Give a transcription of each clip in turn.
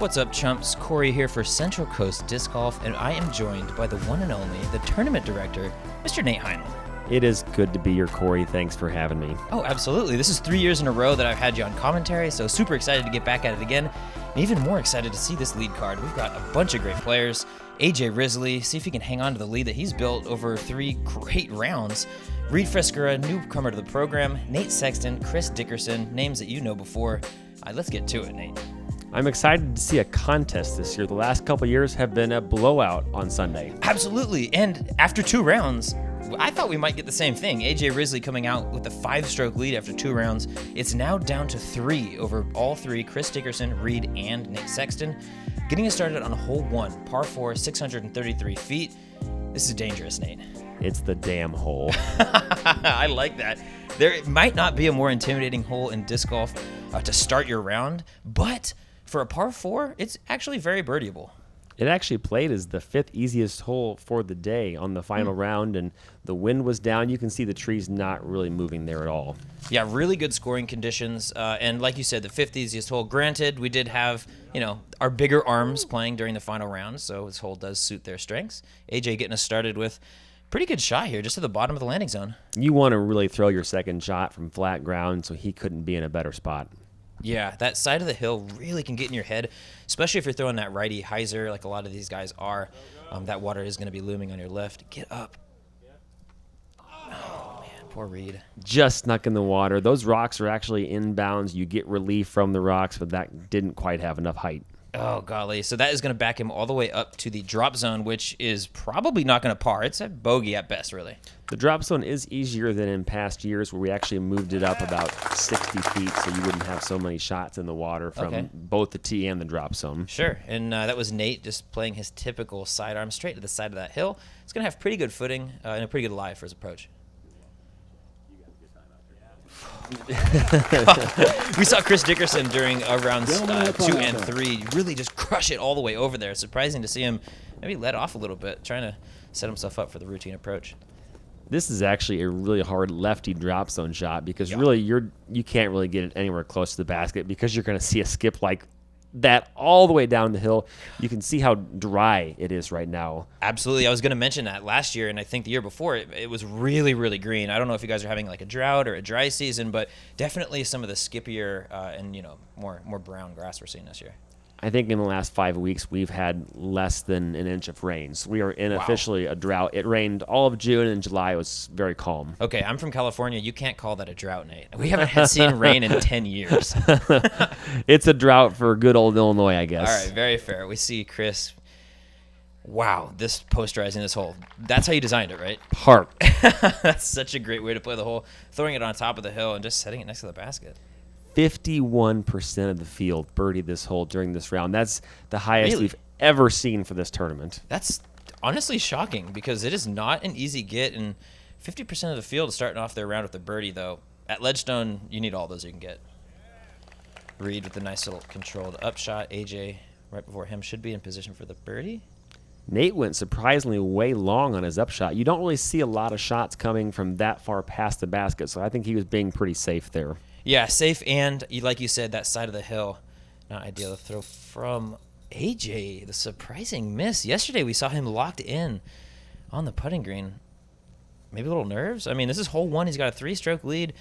What's up, chumps? Cory here for Central Coast Disc Golf, and I am joined by the one and only, the tournament director, Mr. Nate Heinold. It is good to be your Cory. Thanks for having me. Oh, absolutely. This is 3 years in a row that I've had you on commentary, so super excited to get back at it again, and even more excited to see this lead card. We've got a bunch of great players. AJ Risley, see if he can hang on to the lead that he's built over 3 great rounds. Reed Frescura, newcomer to the program. Nate Sexton, Chris Dickerson, names that you know before. Let's get to it, Nate. I'm excited to see a contest this year. The last couple years have been a blowout on Sunday. Absolutely, and after 2 rounds, I thought we might get the same thing. AJ Risley coming out with a 5-stroke lead after 2 rounds. It's now down to 3 over all 3, Chris Dickerson, Reed, and Nate Sexton. Getting us started on hole 1, par 4, 633 feet. This is dangerous, Nate. It's the damn hole. I like that. There might not be a more intimidating hole in disc golf to start your round, but for a par 4, it's actually very birdieable. It actually played as the 5th easiest hole for the day on the final round, and the wind was down. You can see the trees not really moving there at all. Yeah, really good scoring conditions, and like you said, the 5th easiest hole. Granted, we did have, our bigger arms playing during the final round, so this hole does suit their strengths. AJ getting us started with pretty good shot here, just at the bottom of the landing zone. You want to really throw your second shot from flat ground, so he couldn't be in a better spot. Yeah, that side of the hill really can get in your head, especially if you're throwing that righty hyzer like a lot of these guys are. That water is going to be looming on your left. Get up. Oh, man, poor Reed. Just snuck in the water. Those rocks are actually inbounds. You get relief from the rocks, but that didn't quite have enough height. Oh, golly. So that is going to back him all the way up to the drop zone, which is probably not going to par. It's a bogey at best, really. The drop zone is easier than in past years where we actually moved it up about 60 feet so you wouldn't have so many shots in the water from both the tee and the drop zone. Sure. And that was Nate just playing his typical sidearm straight to the side of that hill. It's going to have pretty good footing and a pretty good lie for his approach. We saw Chris Dickerson during rounds 2 and 3 really just crush it all the way over there. It's surprising to see him maybe let off a little bit, trying to set himself up for the routine approach. This is actually a really hard lefty drop zone shot because really you can't really get it anywhere close to the basket because you're going to see a skip like that all the way down the hill. You can see how dry it is right now. Absolutely. I was going to mention that last year, and I think the year before, it was really, really green. I don't know if you guys are having like a drought or a dry season, but definitely some of the skippier and more brown grass we're seeing this year. I think in the last 5 weeks, we've had less than an inch of rain. So we are in officially a drought. It rained all of June, and July was very calm. Okay, I'm from California. You can't call that a drought, Nate. We haven't seen rain in 10 years. It's a drought for good old Illinois, I guess. All right, very fair. We see Chris. Wow, this posterizing this hole. That's how you designed it, right? Park. That's such a great way to play the hole. Throwing it on top of the hill and just setting it next to the basket. 51% of the field birdied this hole during this round. That's the highest we've ever seen for this tournament. That's honestly shocking because it is not an easy get, and 50% of the field is starting off their round with a birdie, though. At Ledgestone, you need all those you can get. Reed with a nice little controlled upshot. AJ, right before him, should be in position for the birdie. Nate went surprisingly way long on his upshot. You don't really see a lot of shots coming from that far past the basket, so I think he was being pretty safe there. Yeah, safe, and like you said, that side of the hill, not ideal to throw from AJ. The surprising miss. Yesterday we saw him locked in on the putting green. Maybe a little nerves. I mean, this is hole 1. He's got a 3-stroke lead.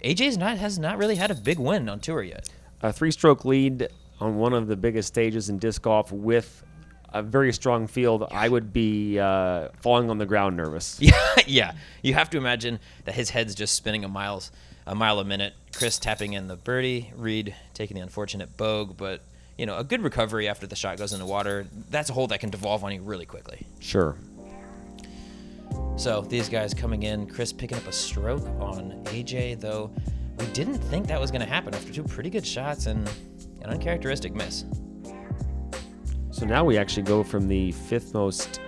AJ has not really had a big win on tour yet. A 3-stroke lead on one of the biggest stages in disc golf with a very strong field. I would be falling on the ground nervous. Yeah. You have to imagine that his head's just spinning a mile a minute. Chris tapping in the birdie, Reed taking the unfortunate bogey, but a good recovery after the shot goes in the water. That's a hole that can devolve on you really quickly. Sure. So these guys coming in, Chris picking up a stroke on AJ, though we didn't think that was going to happen after 2 pretty good shots and an uncharacteristic miss. So now we actually go from the 5th most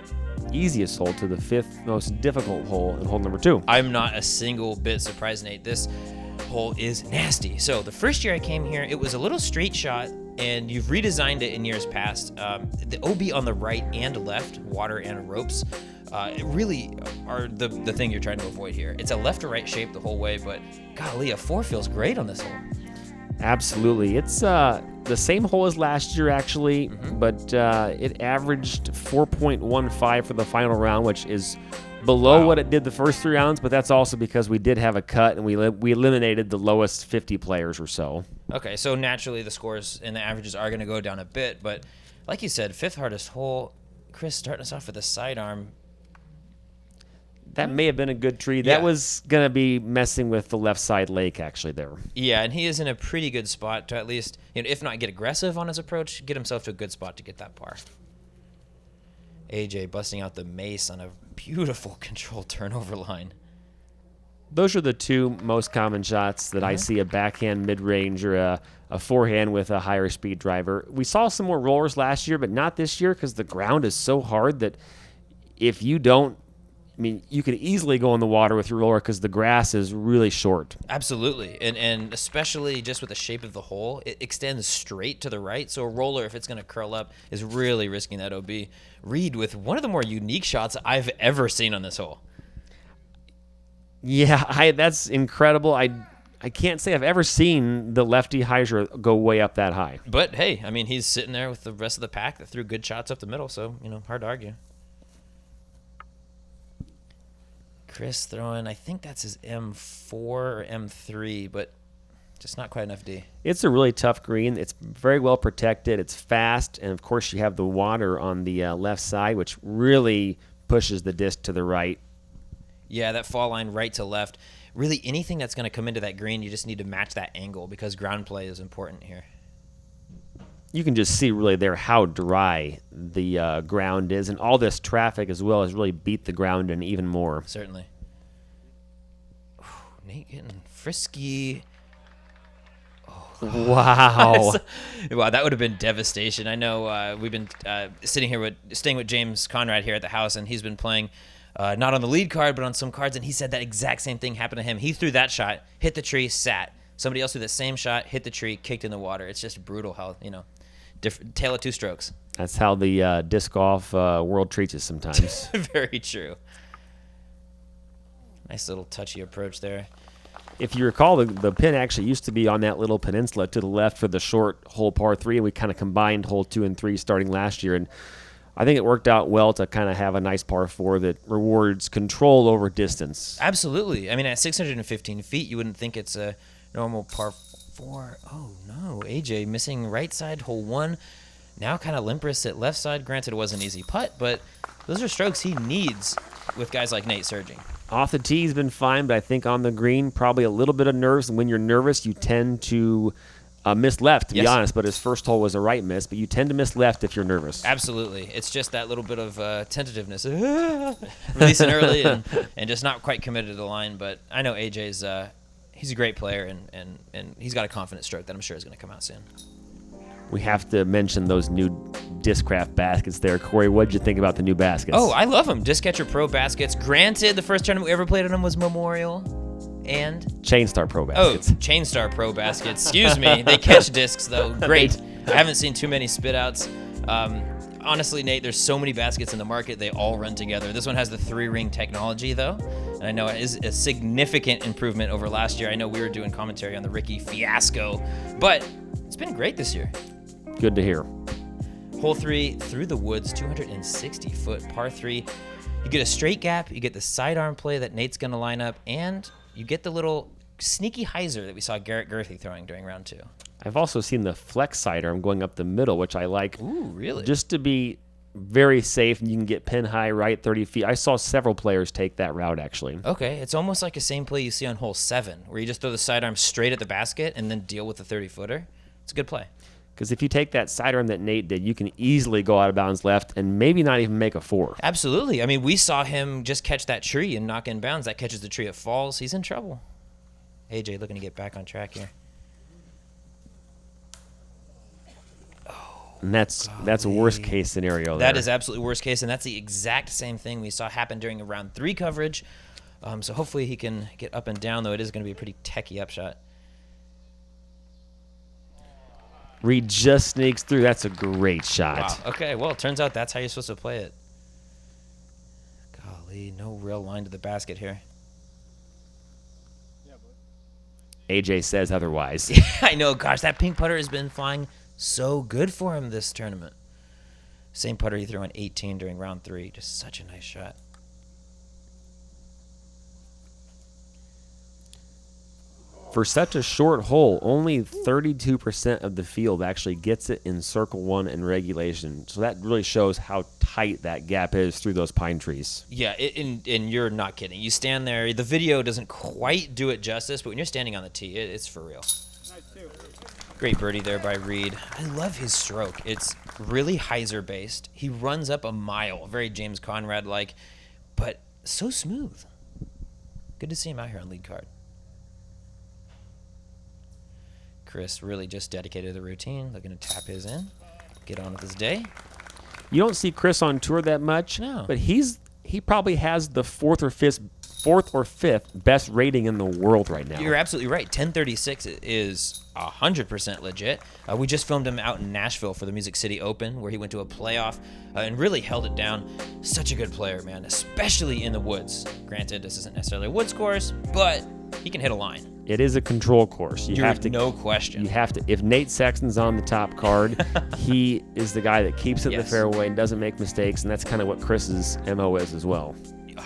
easiest hole to the 5th most difficult hole in hole number 2. I'm not a single bit surprised, Nate. This hole is nasty. So the first year I came here, it was a little straight shot, and you've redesigned it in years past. The OB on the right and left, water and ropes, really are the thing you're trying to avoid here. It's a left to right shape the whole way, but golly, a 4 feels great on this hole. Absolutely. It's the same hole as last year, actually, but it averaged 4.15 for the final round, which is below what it did the first 3 rounds, but that's also because we did have a cut and we eliminated the lowest 50 players or so. Okay, so naturally the scores and the averages are going to go down a bit, but like you said, 5th hardest hole. Chris starting us off with a sidearm. That may have been a good tree. That was going to be messing with the left side lake, actually, there. Yeah, and he is in a pretty good spot to at least, if not get aggressive on his approach, get himself to a good spot to get that par. AJ busting out the mace on a beautiful controlled turnover line. Those are the 2 most common shots that I see, a backhand mid-range or a forehand with a higher speed driver. We saw some more rollers last year, but not this year because the ground is so hard that if you don't, you could easily go in the water with your roller because the grass is really short. Absolutely, and especially just with the shape of the hole, it extends straight to the right. So a roller, if it's going to curl up, is really risking that OB. Reed with one of the more unique shots I've ever seen on this hole. Yeah, that's incredible. I can't say I've ever seen the lefty hyzer go way up that high. But hey, he's sitting there with the rest of the pack that threw good shots up the middle, so hard to argue. Chris throwing, I think that's his M4 or M3, but just not quite enough D. It's a really tough green. It's very well protected. It's fast, and of course you have the water on the left side, which really pushes the disc to the right. Yeah, that fall line right to left. Really, anything that's going to come into that green, you just need to match that angle because ground play is important here. You can just see really there how dry the ground is, and all this traffic as well has really beat the ground in even more. Certainly. Nate getting frisky. Wow. Wow, that would have been devastation. I know we've been staying with James Conrad here at the house, and he's been playing not on the lead card, but on some cards, and he said that exact same thing happened to him. He threw that shot, hit the tree, sat. Somebody else threw the same shot, hit the tree, kicked in the water. It's just brutal how, different tale of 2 strokes. That's how the disc golf world treats us sometimes. Very true. Nice little touchy approach there. If you recall, the pin actually used to be on that little peninsula to the left for the short hole par 3, and we kind of combined hole 2 and 3 starting last year, and I think it worked out well to kind of have a nice par 4 that rewards control over distance. Absolutely. At 615 feet, you wouldn't think it's a normal par 4. Oh, no. AJ missing right side, hole 1. Now kind of limp wrist at left side. Granted, it was an easy putt, but those are strokes he needs with guys like Nate surging. Off the tee, he's been fine, but I think on the green, probably a little bit of nerves. And when you're nervous, you tend to miss left, to be honest. But his first hole was a right miss, but you tend to miss left if you're nervous. Absolutely. It's just that little bit of tentativeness. Releasing early and just not quite committed to the line. But I know AJ's he's a great player, and he's got a confident stroke that I'm sure is going to come out soon. We have to mention those new Discraft baskets there. Cory, what did you think about the new baskets? Oh, I love them. Discatcher Pro baskets. Granted, the first tournament we ever played on them was Memorial and Chainstar Pro baskets. Oh, Chainstar Pro baskets. Excuse me. They catch discs, though. Great. I haven't seen too many spit outs. Honestly, Nate, there's so many baskets in the market. They all run together. This one has the 3-ring technology, though. And I know it is a significant improvement over last year. I know we were doing commentary on the Ricky fiasco, but it's been great this year. Good to hear. Hole 3, through the woods, 260-foot par 3. You get a straight gap, you get the sidearm play that Nate's going to line up, and you get the little sneaky hyzer that we saw Garrett Gerthy throwing during round 2. I've also seen the flex sidearm going up the middle, which I like. Ooh, really? Just to be very safe, and you can get pin high right 30 feet. I saw several players take that route, actually. Okay, it's almost like the same play you see on hole 7, where you just throw the sidearm straight at the basket and then deal with the 30-footer. It's a good play. Because if you take that sidearm that Nate did, you can easily go out of bounds left and maybe not even make a 4. Absolutely. I mean, we saw him just catch that tree and knock in bounds. That catches the tree, it falls. He's in trouble. AJ looking to get back on track here. And that's a worst case scenario there. That is absolutely worst case, and that's the exact same thing we saw happen during a round 3 coverage. So hopefully he can get up and down, though it is going to be a pretty techie upshot. Reed just sneaks through. That's a great shot. Wow. Okay, well, it turns out that's how you're supposed to play it. Golly, no real line to the basket here. AJ says otherwise. I know. Gosh, that pink putter has been flying So good for him this tournament. Same putter he threw on 18 during round 3. Just such a nice shot. For such a short hole, only 32% of the field actually gets it in circle 1 in regulation. So that really shows how tight that gap is through those pine trees. Yeah, and you're not kidding. You stand there. The video doesn't quite do it justice, but when you're standing on the tee, it's for real. Great birdie there by Reed. I love his stroke. It's really hyzer-based. He runs up a mile, very James Conrad-like, but so smooth. Good to see him out here on lead card. Chris really just dedicated to the routine, looking to tap his in, get on with his day. You don't see Chris on tour that much, No. but he probably has the fourth or fifth best rating in the world right now. You're absolutely right. 1036 is 100% legit. We just filmed him out in Nashville for the Music City Open, where he went to a playoff and really held it down. Such a good player, man, especially in the woods. Granted, this isn't necessarily a woods course, but he can hit a line. It is a control course. You have to, no question. You have to. If Nate Sexton's on the top card, he is the guy that keeps it in the fairway and doesn't make mistakes, and that's kind of what Chris's MO is as well.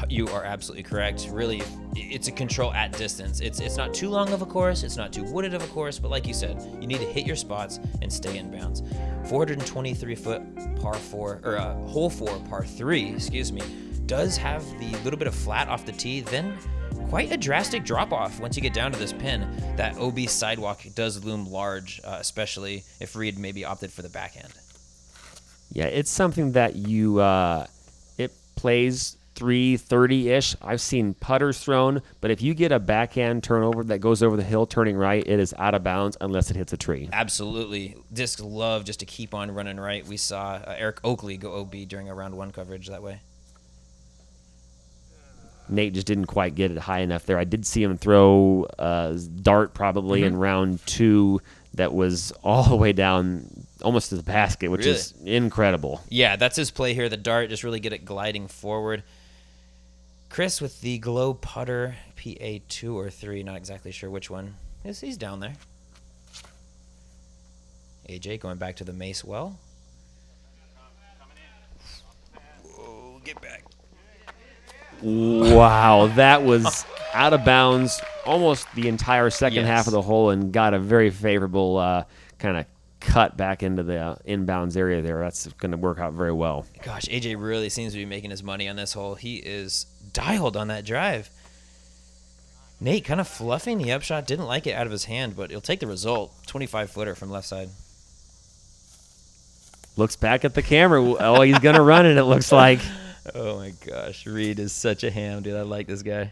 You are absolutely correct. Really, it's a control at distance. It's not too long of a course. It's not too wooded of a course. But like you said, you need to hit your spots and stay in bounds. 423-foot par 4, or hole 4, par 3, excuse me, does have the little bit of flat off the tee. Then quite a drastic drop-off once you get down to this pin. That OB sidewalk does loom large, especially if Reed maybe opted for the backhand. Yeah, it's something that it plays 330-ish. I've seen putters thrown, but if you get a backhand turnover that goes over the hill turning right, it is out of bounds unless it hits a tree. Absolutely. Discs love just to keep on running right. We saw Eric Oakley go OB during a round 1 coverage that way. Nate just didn't quite get it high enough there. I did see him throw a dart probably in round 2 that was all the way down almost to the basket, which is incredible. Yeah, that's his play here. The dart, just really get it gliding forward. Chris with the glow putter, PA 2 or 3, not exactly sure which one. He's down there. AJ going back to the mace well. Whoa, get back. Wow, that was out of bounds almost the entire second half of the hole and got a very favorable kind of cut back into the inbounds area there. That's going to work out very well. Gosh, AJ really seems to be making his money on this hole. He is dialed on that drive. Nate kind of fluffing the upshot. Didn't like it out of his hand, but he'll take the result. 25-footer from left side. Looks back at the camera. Oh, he's going to run it, it looks like. Oh, my gosh. Reed is such a ham, dude. I like this guy.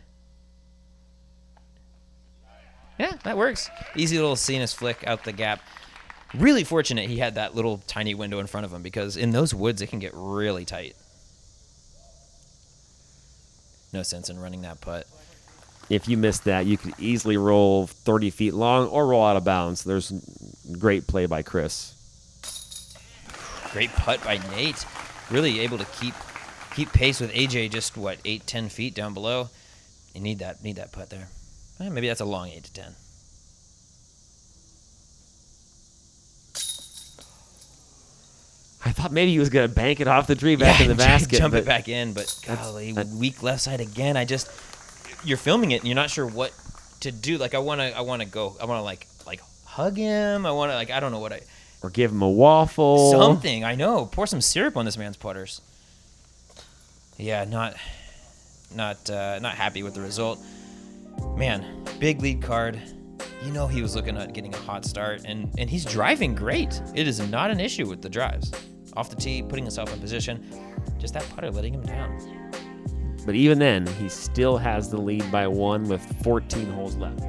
Yeah, that works. Easy little Cenas flick out the gap. Really fortunate he had that little tiny window in front of him, because in those woods, it can get really tight. No sense in running that putt. If you missed that, you could easily roll 30 feet long or roll out of bounds. There's great play by Chris. Great putt by Nate. Really able to keep pace with AJ just, 8-10 feet down below. You need that putt there. Maybe that's a long 8 to 10. I thought maybe he was going to bank it off the tree back in the basket. Jump it back in, but golly, weak left side again. You're filming it and you're not sure what to do. Like I want to like hug him. I don't know what or give him a waffle. Something, I know. Pour some syrup on this man's putters. Yeah, not happy with the result. Man, big lead card. You know he was looking at getting a hot start, and he's driving great. It is not an issue with the drives. Off the tee, putting himself in position. Just that putter letting him down. But even then, he still has the lead by 1 with 14 holes left.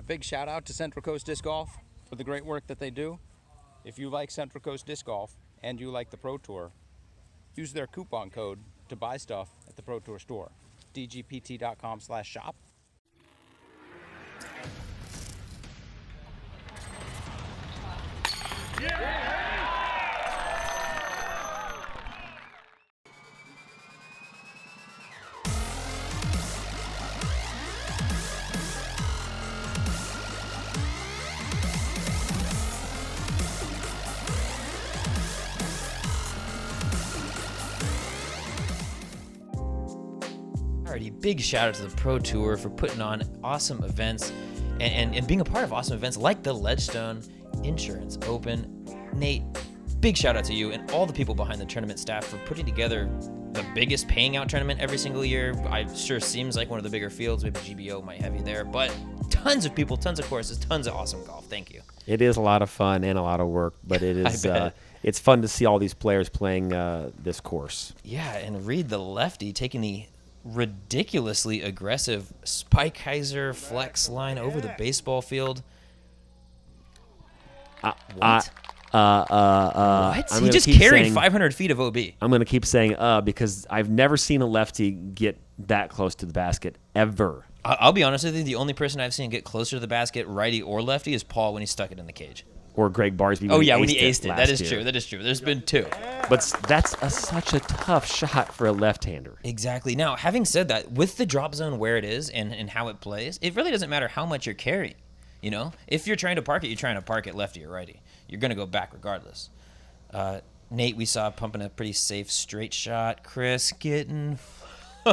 big shout out to Central Coast Disc Golf for the great work that they do. If you like Central Coast Disc Golf and you like the Pro Tour, use their coupon code to buy stuff at the Pro Tour store. dgpt.com/shop. Alrighty, big shout out to the Pro Tour for putting on awesome events and being a part of awesome events like the Legestone Insurance Open. Nate, big shout out to you and all the people behind the tournament staff for putting together the biggest paying out tournament every single year. It sure seems like one of the bigger fields. Maybe GBO might have you there, but tons of people, tons of courses, tons of awesome golf. Thank you. It is a lot of fun and a lot of work, but it is it's fun to see all these players playing this course. Yeah, and Reed, the lefty, taking the ridiculously aggressive Spikeiser flex line over the baseball field. What? What? He just carried 500 feet of OB. I'm going to keep saying because I've never seen a lefty get that close to the basket ever. I'll be honest with you, the only person I've seen get closer to the basket, righty or lefty, is Paul when he stuck it in the cage. Or Greg Barsby. When he aced it. That is true. That is true. There's been two. But that's such a tough shot for a left-hander. Exactly. Now, having said that, with the drop zone where it is and how it plays, it really doesn't matter how much you're carrying. You know, if you're trying to park it, you're trying to park it lefty or righty. You're going to go back regardless. Nate, we saw pumping a pretty safe straight shot. Chris getting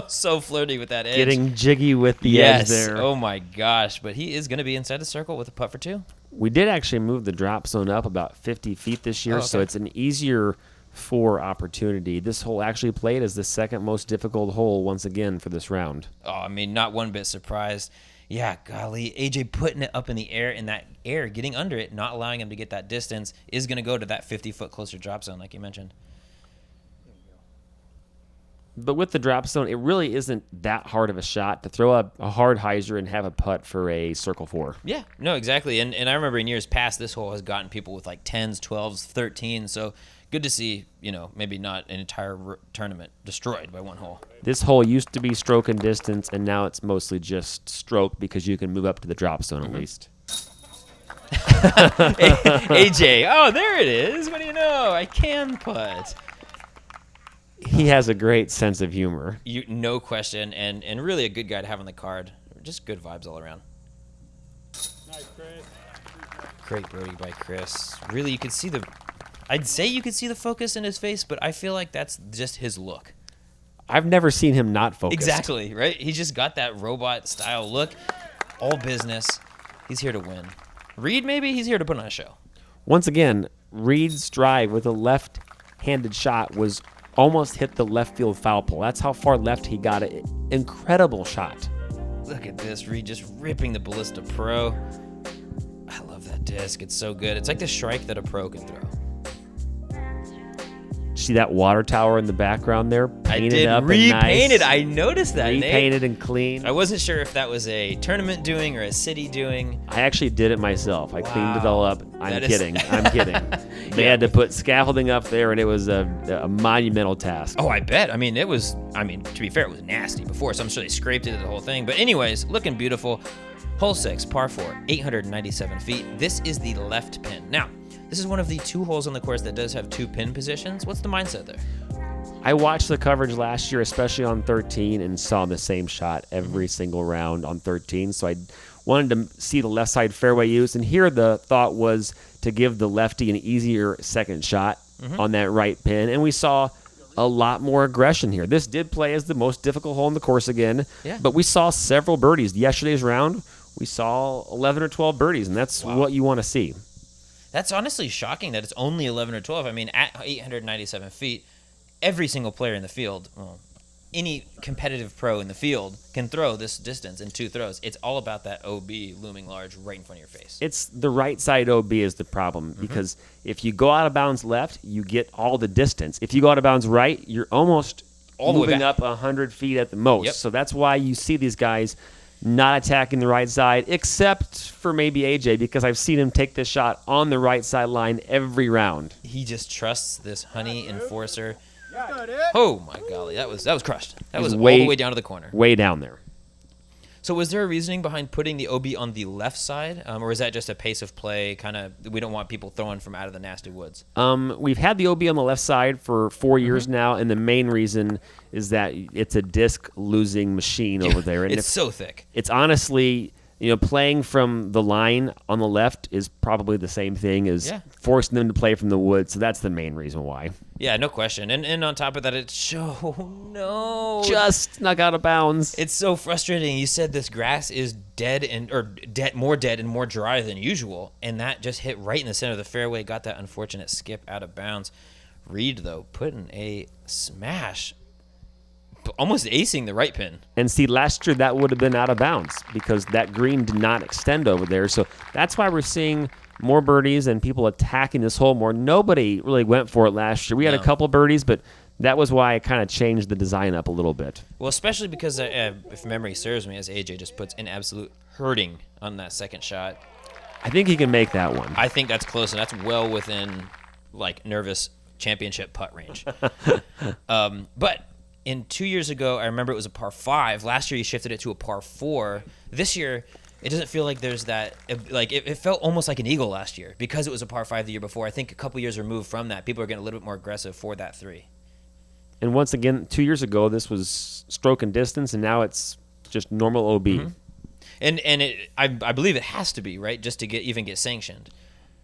so flirty with that edge. Getting jiggy with the edge there. Oh, my gosh. But he is going to be inside the circle with a putt for two. We did actually move the drop zone up about 50 feet this year, so it's an easier four opportunity. This hole actually played as the second most difficult hole once again for this round. Oh, I mean, not one bit surprised. Yeah, golly, AJ putting it up in the air, and that air getting under it, not allowing him to get that distance, is going to go to that 50-foot closer drop zone, like you mentioned. But with the drop zone, it really isn't that hard of a shot to throw a hard hyzer and have a putt for a circle four. Yeah, no, exactly. And I remember in years past, this hole has gotten people with like 10s, 12s, 13s. So good to see, maybe not an entire tournament destroyed by one hole. This hole used to be stroke and distance, and now it's mostly just stroke because you can move up to the drop zone at least. AJ, oh, there it is. What do you know? I can putt. He has a great sense of humor. No question, and really a good guy to have on the card. Just good vibes all around. Nice, Chris. Great birdie by Chris. Really, you could see I'd say you could see the focus in his face, but I feel like that's just his look. I've never seen him not focused. Exactly, right? He's just got that robot-style look. All business. He's here to win. Reed, maybe? He's here to put on a show. Once again, Reed's drive with a left-handed shot was almost hit the left field foul pole. That's how far left he got it. Incredible shot. Look at this. Reed just ripping the Ballista Pro. I love that disc. It's so good. It's like the strike that a pro can throw. See that water tower in the background there? Painted up repainted. And nice. I noticed that. Repainted and clean. I wasn't sure if that was a tournament doing or a city doing. I actually did it myself. I cleaned it all up. I'm kidding. They Yeah. had to put scaffolding up there, and it was a monumental task. Oh, I bet. I mean, to be fair, it was nasty before, so I'm sure they scraped into the whole thing. But anyways, looking beautiful. Hole 6, par 4, 897 feet. This is the left pin. Now, this is one of the two holes on the course that does have two pin positions. What's the mindset there? I watched the coverage last year, especially on 13, and saw the same shot every single round on 13. So I wanted to see the left side fairway used. And here the thought was to give the lefty an easier second shot on that right pin. And we saw a lot more aggression here. This did play as the most difficult hole in the course again. Yeah. But we saw several birdies. Yesterday's round, we saw 11 or 12 birdies, and that's what you want to see. That's honestly shocking that it's only 11 or 12. I mean, at 897 feet, every single player in the field, any competitive pro in the field can throw this distance in two throws. It's all about that OB looming large right in front of your face. It's the right side OB is the problem because if you go out of bounds left, you get all the distance. If you go out of bounds right, you're almost all the way moving back up 100 feet at the most. Yep. So that's why you see these guys not attacking the right side, except for maybe AJ, because I've seen him take this shot on the right sideline every round. He just trusts this honey enforcer. Oh my golly, that was crushed. That was all the way down to the corner. Way down there. So was there a reasoning behind putting the OB on the left side, or is that just a pace of play kind of, we don't want people throwing from out of the nasty woods? We've had the OB on the left side for 4 years now, and the main reason is that it's a disc losing machine over there. And it's so thick. It's honestly, playing from the line on the left is probably the same thing as forcing them to play from the wood, so that's the main reason why. Yeah, no question. And on top of that, it's just snuck out of bounds. It's so frustrating. You said this grass is more dead and more dry than usual, and that just hit right in the center of the fairway, got that unfortunate skip out of bounds. Reed, though, putting a smash, almost acing the right pin. And see, last year that would have been out of bounds because that green did not extend over there. So that's why we're seeing more birdies and people attacking this hole more. Nobody really went for it last year. We had a couple birdies, but that was why I kind of changed the design up a little bit. Well, especially because if memory serves me, as AJ just puts an absolute hurting on that second shot. I think he can make that one. I think that's close, and that's well within nervous championship putt range. But in 2 years ago, I remember it was a par 5. Last year, you shifted it to a par 4. This year, it doesn't feel like there's that. It felt almost like an eagle last year because it was a par 5 the year before. I think a couple years removed from that, people are getting a little bit more aggressive for that 3. And once again, 2 years ago, this was stroke and distance, and now it's just normal OB. Mm-hmm. And I believe it has to be, right, just to even get sanctioned.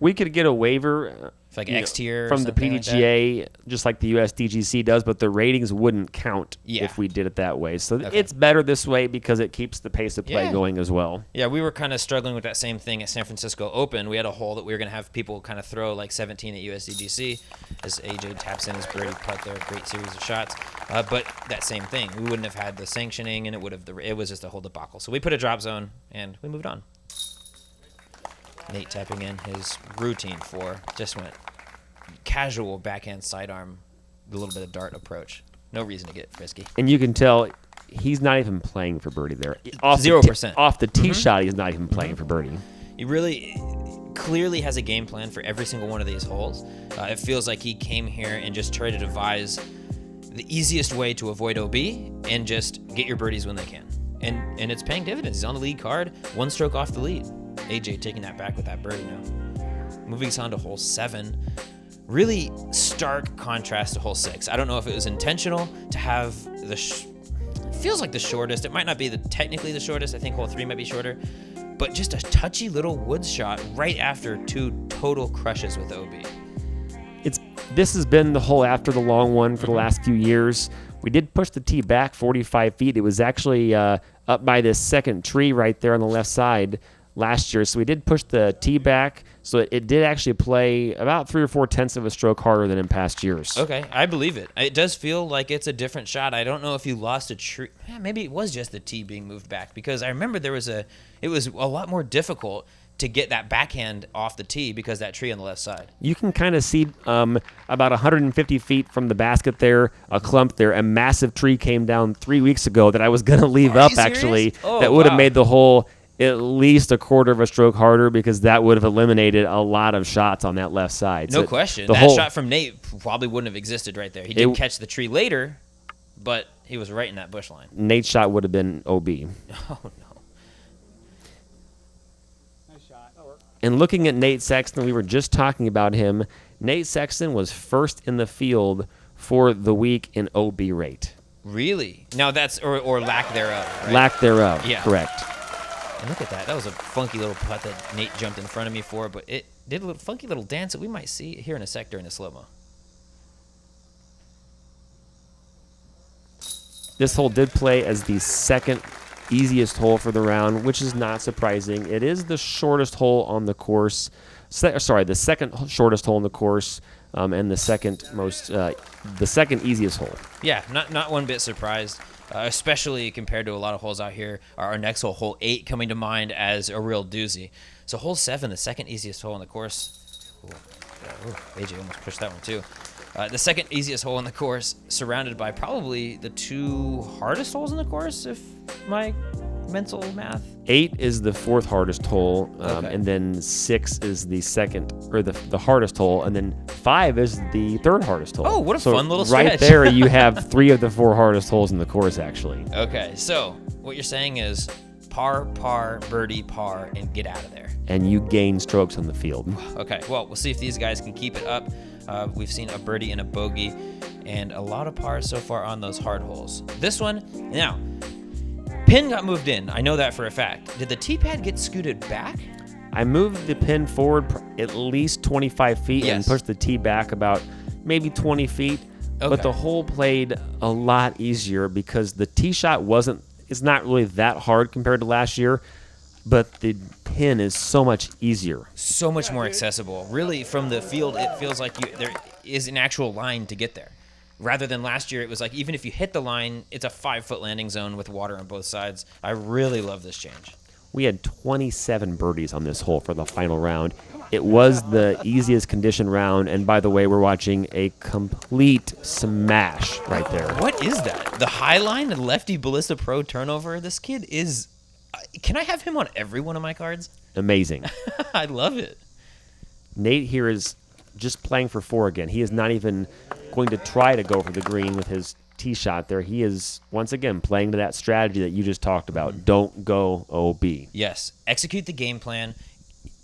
We could get a waiver X tier from the PDGA, just like the USDGC does, but the ratings wouldn't count if we did it that way. So it's better this way because it keeps the pace of play going as well. Yeah, we were kind of struggling with that same thing at San Francisco Open. We had a hole that we were going to have people kind of throw 17 at USDGC as AJ taps in his birdie putt there, great series of shots. But that same thing, we wouldn't have had the sanctioning, and it was just a whole debacle. So we put a drop zone, and we moved on. Nate tapping in his routine 4. Just went casual backhand sidearm, a little bit of dart approach. No reason to get frisky. And you can tell he's not even playing for birdie there. 0%. Off the tee shot, he's not even playing for birdie. He really clearly has a game plan for every single one of these holes. It feels like he came here and just tried to devise the easiest way to avoid OB and just get your birdies when they can. And it's paying dividends. He's on the lead card, 1 stroke off the lead. AJ taking that back with that birdie now. Moving us on to hole 7. Really stark contrast to hole 6. I don't know if it was intentional to have it feels like the shortest. It might not be technically the shortest. I think hole 3 might be shorter. But just a touchy little woods shot right after 2 total crushes with OB. This has been the hole after the long one for the last few years. We did push the tee back 45 feet. It was actually up by this second tree right there on the left side last year. So we did push the tee back. So it did actually play about 3 or 4 tenths of a stroke harder than in past years. Okay, I believe it. It does feel like it's a different shot. I don't know if you lost a tree. Maybe it was just the tee being moved back, because I remember it was a lot more difficult to get that backhand off the tee because that tree on the left side. You can kind of see about 150 feet from the basket there, a clump there. A massive tree came down 3 weeks ago that I was going to leave up, actually. That would have made the hole at least a quarter of a stroke harder, because that would have eliminated a lot of shots on that left side. No question. That shot from Nate probably wouldn't have existed right there. He did catch the tree later, but he was right in that bush line. Nate's shot would have been OB. Oh, no. And looking at Nate Sexton, we were just talking about him. Nate Sexton was first in the field for the week in OB rate. Really? Now that's, or lack thereof, right? Lack thereof, correct. And look at that. That was a funky little putt that Nate jumped in front of me for, but it did a little funky little dance that we might see here in a sec during the slow-mo. This hole did play as the second easiest hole for the round, which is not surprising. It is the shortest hole on the course. The second shortest hole on the course, and the second easiest hole. Yeah, not one bit surprised. Especially compared to a lot of holes out here. Our next hole, hole 8, coming to mind as a real doozy. So hole 7, the second easiest hole on the course. AJ almost pushed that one too. The second easiest hole on the course, surrounded by probably the 2 hardest holes on the course, if my mental math? 8 is the fourth hardest hole, Okay. and then 6 is the second, or the hardest hole, and then 5 is the third hardest hole. Oh, what a So fun little right stretch. there, you have 3 of the 4 hardest holes in the course, actually. Okay, so what you're saying is par, par, birdie, par, and get out of there. And you gain strokes on the field. Okay, well, we'll see if these guys can keep it up. We've seen a birdie and a bogey, and a lot of pars so far on those hard holes. This one, now, pin got moved in. I know that for a fact. Did the tee pad get scooted back? I moved the pin forward at least 25 feet and Yes. pushed the tee back about maybe 20 feet. Okay. But the hole played a lot easier because the tee shot it's not really that hard compared to last year, but the pin is so much easier. So much more accessible. Really, from the field, it feels like there is an actual line to get there. Rather than last year, it was like even if you hit the line, it's a 5-foot landing zone with water on both sides. I really love this change. We had 27 birdies on this hole for the final round. It was the easiest condition round, and by the way, we're watching a complete smash right there. What is that? The high line, the lefty ballista pro turnover? This kid is... Can I have him on every one of my cards? Amazing. I love it. Nate here is just playing for 4 again. He is not even going to try to go for the green with his tee shot there. He is, once again, playing to that strategy that you just talked about. Don't go OB. Yes, execute the game plan.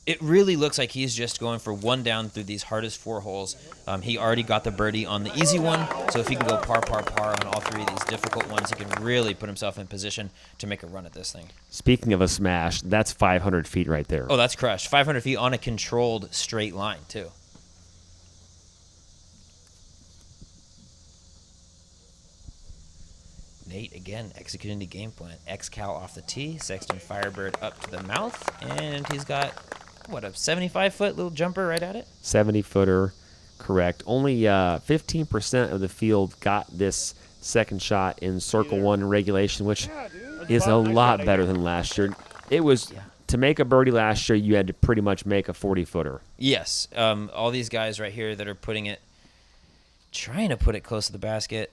It really looks like he's just going for one down through these hardest 4 holes. He already got the birdie on the easy one, so if he can go par, par, par on all 3 of these difficult ones, he can really put himself in position to make a run at this thing. Speaking of a smash, that's 500 feet right there. Oh, that's crushed. 500 feet on a controlled straight line, too. Nate, again, executing the game plan. X-Cal off the tee, Sexton Firebird up to the mouth, and he's got, what, a 75-foot little jumper right at it? 70-footer, correct. Only 15% of the field got this second shot in Circle 1 regulation, which is a lot better than last year. It was, to make a birdie last year, you had to pretty much make a 40-footer. Yes. All these guys right here that are trying to put it close to the basket.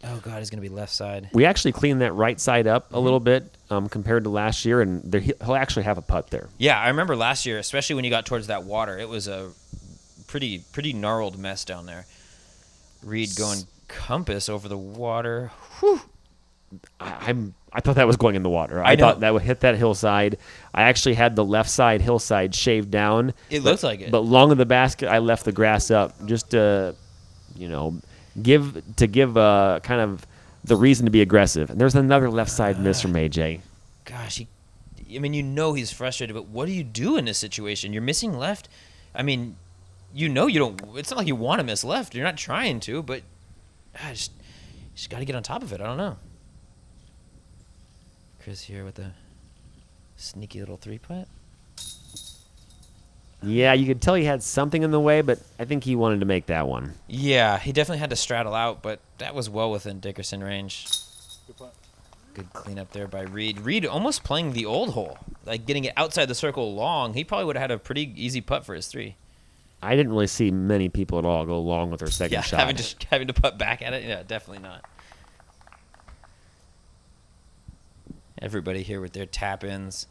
Oh, God, it's going to be left side. We actually cleaned that right side up a little bit compared to last year, and he'll actually have a putt there. Yeah, I remember last year, especially when you got towards that water, it was a pretty gnarled mess down there. Reed going compass over the water. Whew. I thought that was going in the water. I know. Thought that would hit that hillside. I actually had the left side hillside shaved down. It looks like it. But long of the basket, I left the grass up just to, give kind of the reason to be aggressive. And there's another left side miss from AJ. Gosh, he's frustrated, but what do you do in this situation? You're missing left. I mean, you don't. It's not like you want to miss left. You're not trying to, but just got to get on top of it. I don't know. Chris here with a sneaky little 3-putt. Yeah, you could tell he had something in the way, but I think he wanted to make that one. Yeah, he definitely had to straddle out, but that was well within Dickerson range. Good putt. Good cleanup there by Reed. Reed almost playing the old hole, like getting it outside the circle long. He probably would have had a pretty easy putt for his 3. I didn't really see many people at all go long with their second shot. having to putt back at it. Yeah, definitely not. Everybody here with their tap-ins.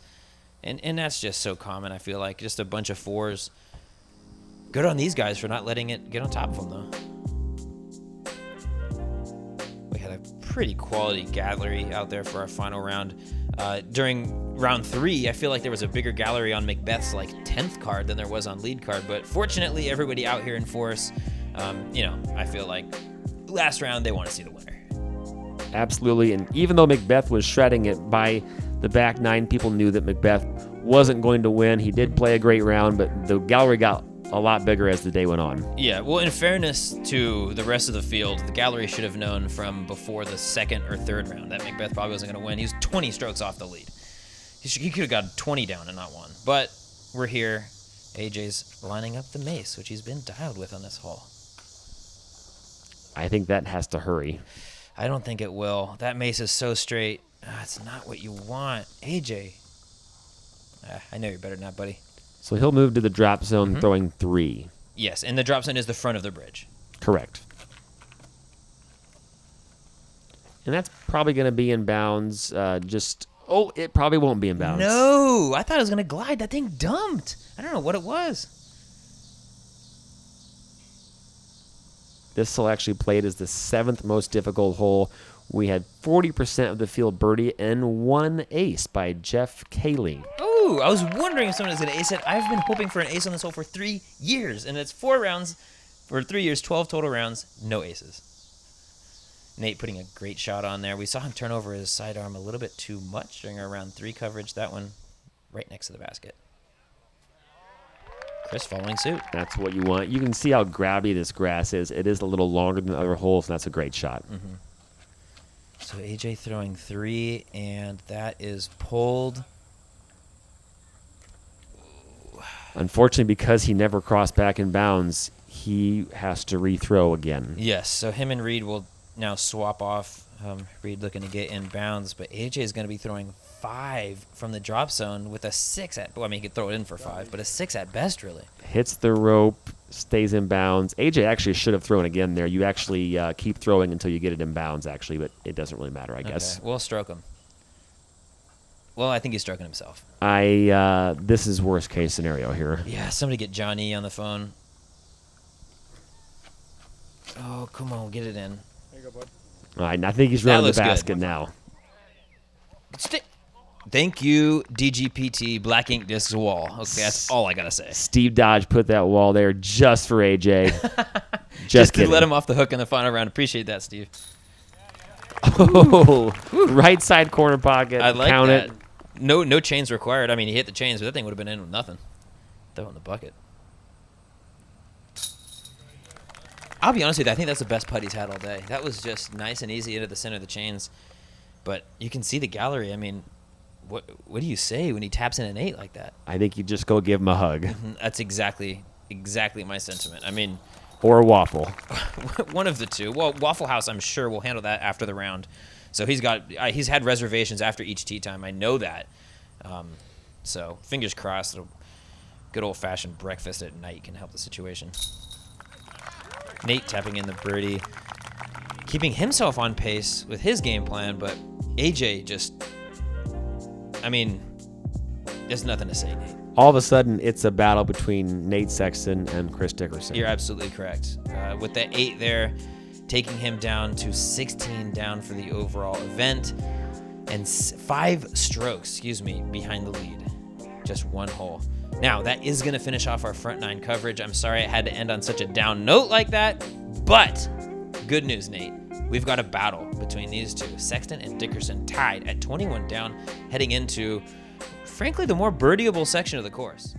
And that's just so common, I feel like. Just a bunch of 4s. Good on these guys for not letting it get on top of them, though. We had a pretty quality gallery out there for our final round. During round 3, I feel like there was a bigger gallery on Macbeth's 10th card than there was on lead card. But fortunately, everybody out here in force, I feel like last round they want to see the winner. Absolutely, and even though Macbeth was shredding it by the back 9, people knew that Macbeth wasn't going to win. He did play a great round, but the gallery got a lot bigger as the day went on. Yeah, well, in fairness to the rest of the field, the gallery should have known from before the 2nd or 3rd round that Macbeth probably wasn't going to win. He was 20 strokes off the lead. He could have got 20 down and not 1. But we're here. AJ's lining up the mace, which he's been dialed with on this hole. I think that has to hurry. I don't think it will. That mace is so straight. It's not what you want. AJ. I know you're better than that, buddy. So he'll move to the drop zone throwing 3. Yes, and the drop zone is the front of the bridge. Correct. And that's probably going to be in bounds just Oh, it probably won't be in bounds. No, I thought it was going to glide. That thing dumped. I don't know what it was. This hole actually played as the 7th most difficult hole. We had 40% of the field birdie and 1 ace by Jeff Kaling. Ooh, I was wondering if someone was going to ace it. I've been hoping for an ace on this hole for 3 years, and it's 4 rounds for 3 years, 12 total rounds, no aces. Nate putting a great shot on there. We saw him turn over his sidearm a little bit too much during our round 3 coverage. That one right next to the basket. Chris following suit. That's what you want. You can see how grabby this grass is. It is a little longer than the other holes, and that's a great shot. Mm-hmm. So AJ throwing 3, and that is pulled. Unfortunately, because he never crossed back in bounds, he has to rethrow again. Yes, so him and Reed will now swap off. Reed looking to get in bounds, but AJ is going to be throwing 5 from the drop zone with a 6 at. Well, I mean, he could throw it in for 5, but a 6 at best, really. Hits the rope, stays in bounds. AJ actually should have thrown again there. You actually keep throwing until you get it in bounds, actually, but it doesn't really matter, I guess. We'll stroke him. Well, I think he's stroking himself. This is worst case scenario here. Yeah, somebody get Johnny on the phone. Oh, come on, get it in. There you go, bud. All right, I think he's That running the looks good. basket now. Thank you, DGPT Black Ink Discs Wall. Okay, that's all I got to say. Steve Dodge put that wall there just for AJ. Just to kidding. let him off the hook in the final round. Appreciate that, Steve. Oh, right side corner pocket. I like Count that. it. No chains required. I mean, he hit the chains, but that thing would have been in with nothing. Throw it in the bucket. I'll be honest with you, I think that's the best putt he's had all day. That was just nice and easy into the center of the chains. But you can see the gallery. I mean, what do you say when he taps in an 8 like that? I think you just go give him a hug. That's exactly my sentiment. I mean, Or a waffle. one of the two. Well, Waffle House, I'm sure, will handle that after the round. So he's had reservations after each tee time. I know that. So fingers crossed. A good old-fashioned breakfast at night can help the situation. Nate tapping in the birdie, keeping himself on pace with his game plan, but AJ just, I mean, there's nothing to say, Nate. All of a sudden, it's a battle between Nate Sexton and Chris Dickerson. You're absolutely correct. With that 8 there, taking him down to 16 down for the overall event, and 5 strokes, behind the lead. Just 1 hole. Now, that is going to finish off our front 9 coverage. I'm sorry it had to end on such a down note like that, but good news, Nate. We've got a battle between these two. Sexton and Dickerson tied at 21 down, heading into, frankly, the more birdieable section of the course.